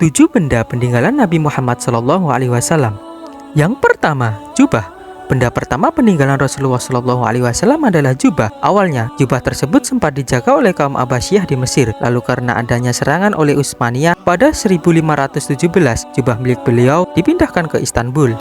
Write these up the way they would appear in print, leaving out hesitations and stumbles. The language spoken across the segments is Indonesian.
7 benda peninggalan Nabi Muhammad SAW. Yang pertama, jubah. Benda pertama peninggalan Rasulullah SAW adalah jubah. Awalnya, jubah tersebut sempat dijaga oleh kaum Abbasiyah di Mesir. Lalu karena adanya serangan oleh Utsmaniyah pada 1517, jubah milik beliau dipindahkan ke Istanbul.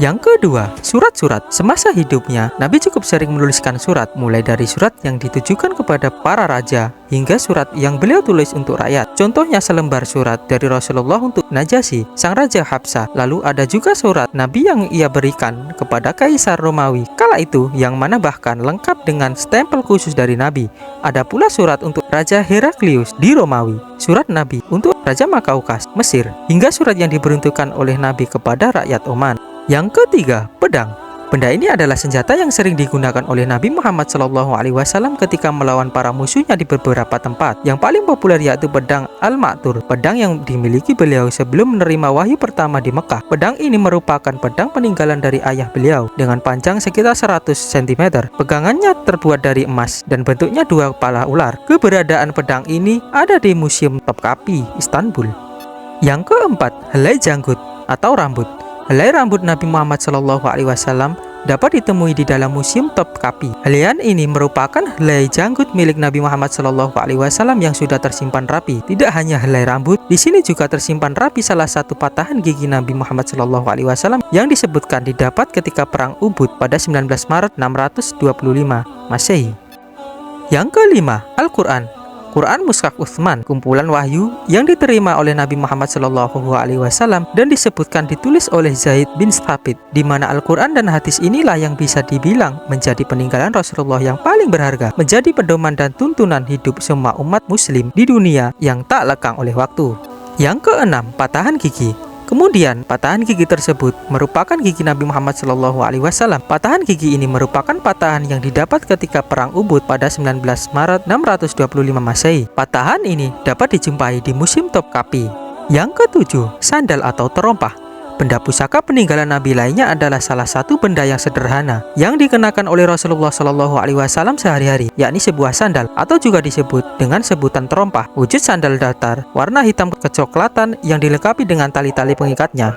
Yang kedua, surat-surat. Semasa hidupnya, Nabi cukup sering menuliskan surat, mulai dari surat yang ditujukan kepada para raja, hingga surat yang beliau tulis untuk rakyat. Contohnya selembar surat dari Rasulullah untuk Najasyi, sang raja Habsah. Lalu ada juga surat Nabi yang ia berikan kepada Kaisar Romawi kala itu, yang mana bahkan lengkap dengan stempel khusus dari Nabi. Ada pula surat untuk Raja Heraklius di Romawi, surat Nabi untuk Raja Makaukas, Mesir, hingga surat yang diperuntukkan oleh Nabi kepada rakyat Oman. Yang ketiga, pedang. Benda ini adalah senjata yang sering digunakan oleh Nabi Muhammad SAW ketika melawan para musuhnya di beberapa tempat. Yang paling populer yaitu pedang Al-Ma'thur, pedang yang dimiliki beliau sebelum menerima wahyu pertama di Mekah. Pedang ini merupakan pedang peninggalan dari ayah beliau dengan panjang sekitar 100 cm. Pegangannya terbuat dari emas dan bentuknya dua kepala ular. Keberadaan pedang ini ada di Museum Topkapi, Istanbul. Yang keempat, helai janggut atau rambut. Helai rambut Nabi Muhammad SAW dapat ditemui di dalam Museum Topkapi. Helaian ini merupakan helai janggut milik Nabi Muhammad SAW yang sudah tersimpan rapi. Tidak hanya helai rambut, di sini juga tersimpan rapi salah satu patahan gigi Nabi Muhammad SAW yang disebutkan didapat ketika perang Uhud pada 19 Maret 625 Masehi. Yang kelima, Al-Quran. Quran Mushaf Utsman, kumpulan wahyu yang diterima oleh Nabi Muhammad SAW dan disebutkan ditulis oleh Zaid bin Thabit, di mana Al-Quran dan hadis inilah yang bisa dibilang menjadi peninggalan Rasulullah yang paling berharga, menjadi pedoman dan tuntunan hidup semua umat muslim di dunia yang tak lekang oleh waktu. Yang keenam, patahan gigi. Kemudian, patahan gigi tersebut merupakan gigi Nabi Muhammad SAW. Patahan gigi ini merupakan patahan yang didapat ketika perang Uhud pada 19 Maret 625 Masehi. Patahan ini dapat dijumpai di Museum Topkapi. Yang ketujuh, sandal atau terompah. Benda pusaka peninggalan Nabi lainnya adalah salah satu benda yang sederhana yang dikenakan oleh Rasulullah SAW sehari-hari, yakni sebuah sandal atau juga disebut dengan sebutan terompah. Wujud sandal datar, warna hitam kecoklatan yang dilengkapi dengan tali-tali pengikatnya.